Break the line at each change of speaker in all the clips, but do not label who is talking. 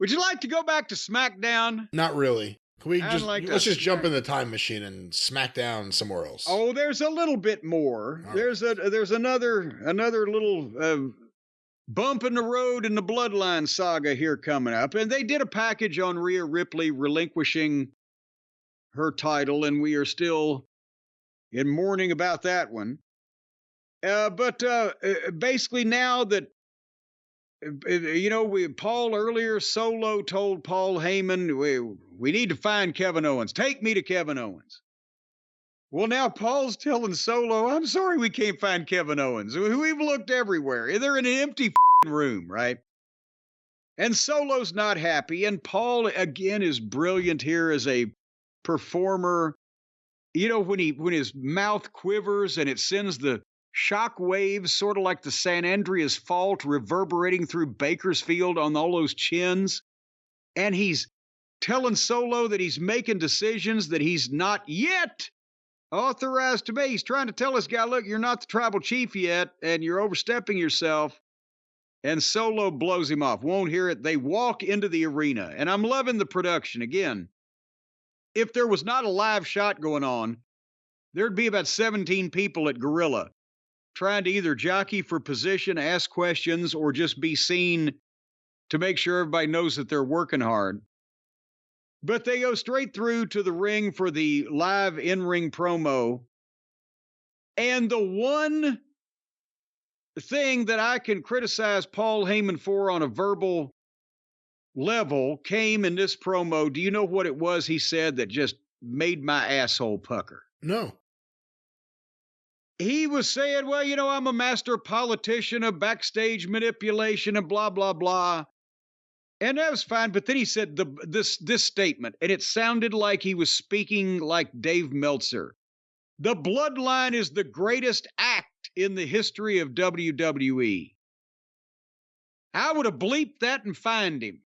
Would you like to go back to SmackDown?
Not really. Can we let's just jump in the time machine and smack down somewhere else.
Oh, there's a little bit more. There's another little bump in the road in the Bloodline saga here coming up, and they did a package on Rhea Ripley relinquishing her title, and we are still in mourning about that one. But basically now that Paul earlier, Solo told Paul Heyman, we need to find Kevin Owens. Take me to Kevin Owens. Well, now Paul's telling Solo, I'm sorry we can't find Kevin Owens. We've looked everywhere. They're in an empty room, right? And Solo's not happy. And Paul, again, is brilliant here as a performer. You know, when his mouth quivers and it sends the shock waves, sort of like the San Andreas Fault reverberating through Bakersfield on all those chins. And he's telling Solo that he's making decisions that he's not yet authorized to make. He's trying to tell this guy, look, you're not the tribal chief yet, and you're overstepping yourself. And Solo blows him off. Won't hear it. They walk into the arena. And I'm loving the production. Again, if there was not a live shot going on, there'd be about 17 people at Gorilla trying to either jockey for position, ask questions, or just be seen to make sure everybody knows that they're working hard. But they go straight through to the ring for the live in-ring promo. And the one thing that I can criticize Paul Heyman for on a verbal level came in this promo. Do you know what it was he said that just made my asshole pucker?
No.
He was saying, well, I'm a master politician of backstage manipulation and blah, blah, blah. And that was fine. But then he said this statement, and it sounded like he was speaking like Dave Meltzer. The Bloodline is the greatest act in the history of WWE. I would have bleeped that and fined him.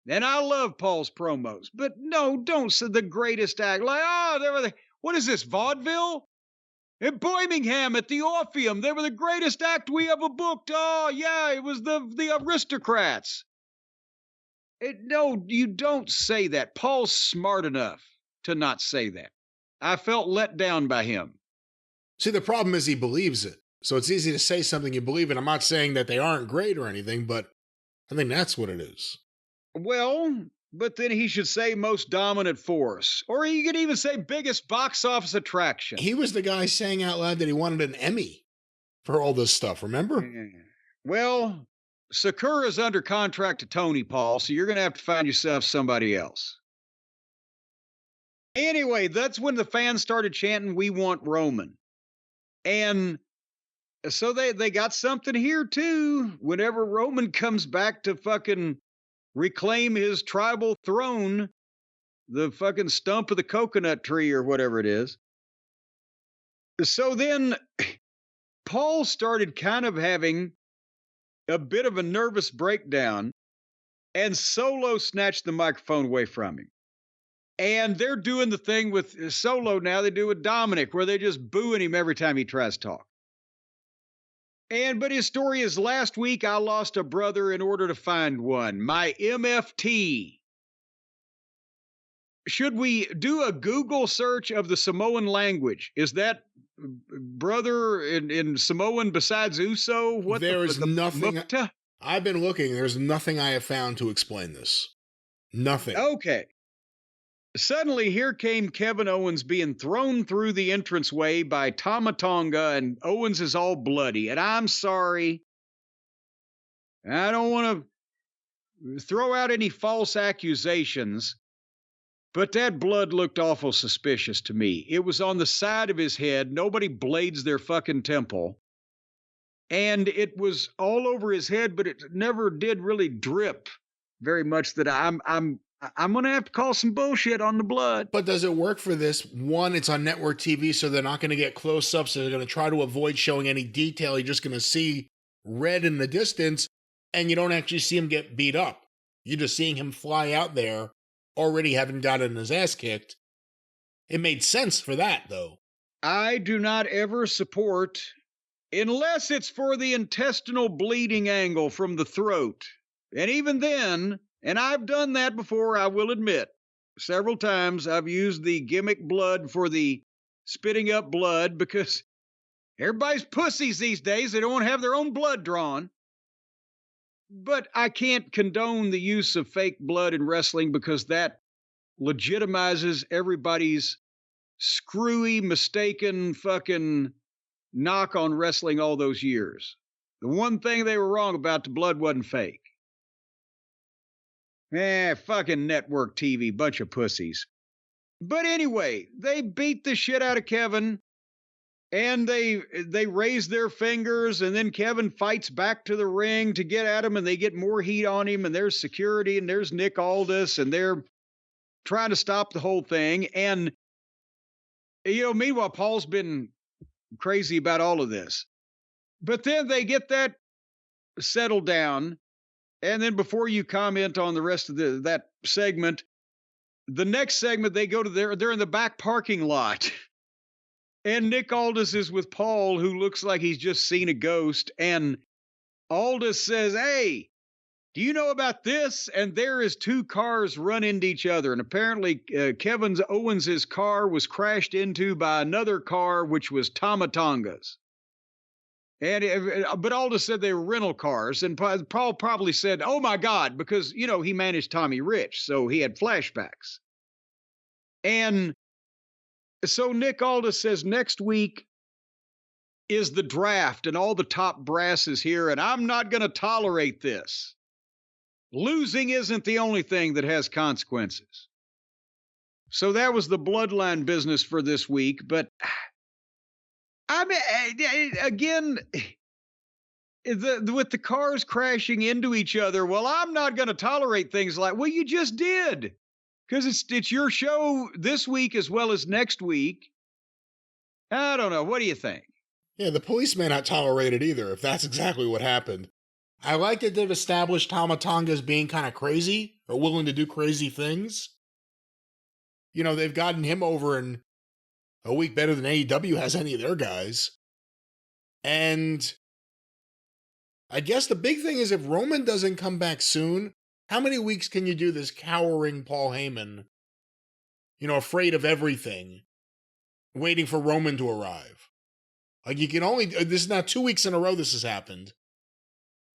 And I love Paul's promos. But no, don't say the greatest act. Like, what is this, vaudeville? In Birmingham at the Orpheum, they were the greatest act we ever booked. Oh, yeah, it was the Aristocrats. No, you don't say that. Paul's smart enough to not say that. I felt let down by him.
See, the problem is he believes it. So it's easy to say something you believe in. I'm not saying that they aren't great or anything, but I think that's what it is.
Well, but then he should say most dominant force. Or he could even say biggest box office attraction.
He was the guy saying out loud that he wanted an Emmy for all this stuff, remember?
Well, Sakura's under contract to Tony, Paul, so you're going to have to find yourself somebody else. Anyway, that's when the fans started chanting, we want Roman. And so they got something here, too. Whenever Roman comes back to fucking reclaim his tribal throne, the fucking stump of the coconut tree or whatever it is. So then Paul started kind of having a bit of a nervous breakdown, and Solo snatched the microphone away from him. And they're doing the thing with Solo now they do with Dominic, where they're just booing him every time he tries to talk. But his story is, last week I lost a brother in order to find one. My MFT. Should we do a Google search of the Samoan language? Is that brother in Samoan besides Uso?
There is nothing. I've been looking. There's nothing I have found to explain this. Nothing.
Okay. Suddenly, here came Kevin Owens being thrown through the entranceway by Tama Tonga, and Owens is all bloody. And I'm sorry. I don't want to throw out any false accusations, but that blood looked awful suspicious to me. It was on the side of his head. Nobody blades their fucking temple. And it was all over his head, but it never did really drip very much. That I'm going to have to call some bullshit on the blood.
But does it work for this? One, it's on network TV, so they're not going to get close-ups. So they're going to try to avoid showing any detail. You're just going to see red in the distance, and you don't actually see him get beat up. You're just seeing him fly out there, already having gotten his ass kicked. It made sense for that, though.
I do not ever support, unless it's for the intestinal bleeding angle from the throat. And even then, And I've done that before, I will admit. Several times I've used the gimmick blood for the spitting up blood because everybody's pussies these days. They don't want to have their own blood drawn. But I can't condone the use of fake blood in wrestling because that legitimizes everybody's screwy, mistaken fucking knock on wrestling all those years. The one thing they were wrong about, the blood wasn't fake. Fucking network TV, bunch of pussies. But anyway, they beat the shit out of Kevin, and they raise their fingers, and then Kevin fights back to the ring to get at him, and they get more heat on him, and there's security, and there's Nick Aldis, and they're trying to stop the whole thing. And, meanwhile, Paul's been crazy about all of this. But then they get that settled down, and then before you comment on the rest of that segment, the next segment, they go to they're in the back parking lot. And Nick Aldis is with Paul, who looks like he's just seen a ghost. And Aldis says, "Hey, do you know about this?" And there is two cars run into each other. And apparently Owens' car was crashed into by another car, which was Tama Tonga's. But Aldis said they were rental cars. And Paul probably said, "Oh, my God," because, he managed Tommy Rich. So he had flashbacks. And so Nick Aldis says next week is the draft and all the top brass is here. And I'm not going to tolerate this. Losing isn't the only thing that has consequences. So that was the Bloodline business for this week. But I mean, again, with the cars crashing into each other, well, I'm not going to tolerate things like, well, you just did. Because it's your show this week as well as next week. I don't know. What do you think?
Yeah, the police may not tolerate it either, if that's exactly what happened. I like that they've established Tama Tonga as being kind of crazy, or willing to do crazy things. They've gotten him over in a week better than AEW has any of their guys. And I guess the big thing is if Roman doesn't come back soon, how many weeks can you do this cowering Paul Heyman, afraid of everything, waiting for Roman to arrive? Like, you can only, this is now 2 weeks in a row this has happened.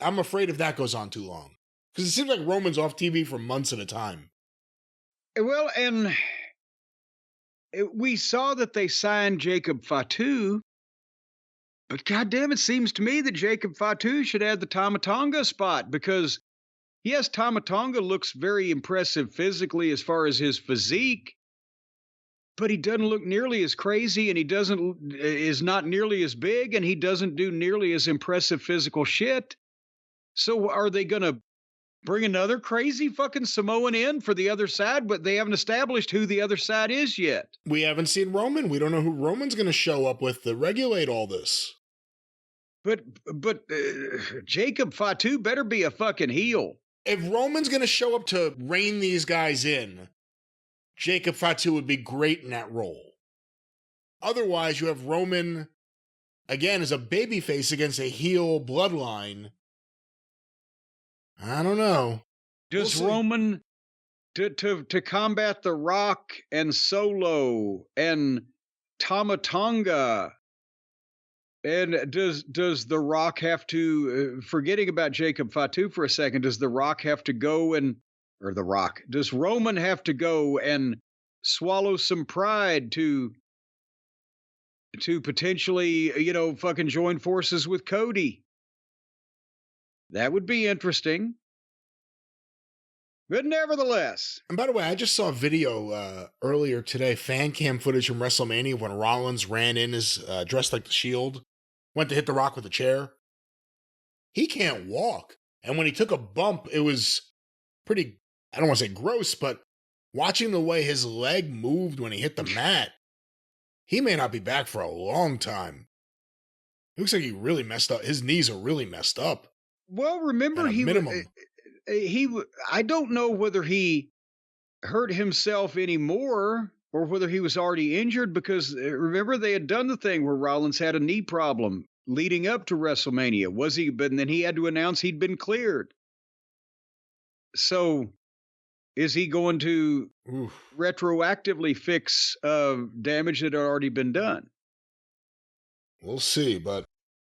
I'm afraid if that goes on too long. Because it seems like Roman's off TV for months at a time.
Well, and we saw that they signed Jacob Fatu, but goddamn, it seems to me that Jacob Fatu should add the Tama Tonga spot because, yes, Tama Tonga looks very impressive physically as far as his physique, but he doesn't look nearly as crazy, and he is not nearly as big, and he doesn't do nearly as impressive physical shit. So are they going to bring another crazy fucking Samoan in for the other side? But they haven't established who the other side is yet.
We haven't seen Roman. We don't know who Roman's going to show up with to regulate all this.
But Jacob Fatu better be a fucking heel.
If Roman's going to show up to rein these guys in, Jacob Fatu would be great in that role. Otherwise, you have Roman, again, as a babyface against a heel bloodline. I don't know.
Does Roman, to combat The Rock and Solo and Tama Tonga, and does The Rock have to, forgetting about Jacob Fatu for a second, does The Rock have to go does Roman have to go and swallow some pride to potentially, fucking join forces with Cody? That would be interesting. But nevertheless.
And by the way, I just saw a video earlier today, fan cam footage from WrestleMania when Rollins ran in as dressed like the Shield, went to hit The Rock with a chair. He can't walk. And when he took a bump, it was pretty, I don't want to say gross, but watching the way his leg moved when he hit the mat, he may not be back for a long time. It looks like he really messed up. His knees are really messed up.
Well, remember I don't know whether he hurt himself anymore or whether he was already injured because remember they had done the thing where Rollins had a knee problem leading up to WrestleMania. But then he had to announce he'd been cleared. So is he going to
Oof.
retroactively fix damage that had already been done?
We'll see, but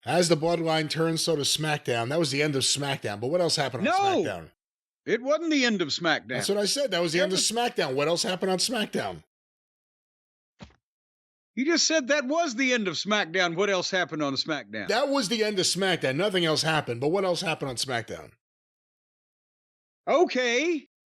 as the Bloodline turns, so does SmackDown. That was the end of SmackDown, but what else happened on
No!
SmackDown?
It wasn't the end of SmackDown.
That's what I said. That was the end of SmackDown. What else happened on SmackDown?
You just said that was the end of SmackDown. What else happened on SmackDown?
That was the end of SmackDown. Nothing else happened, but what else happened on SmackDown?
Okay.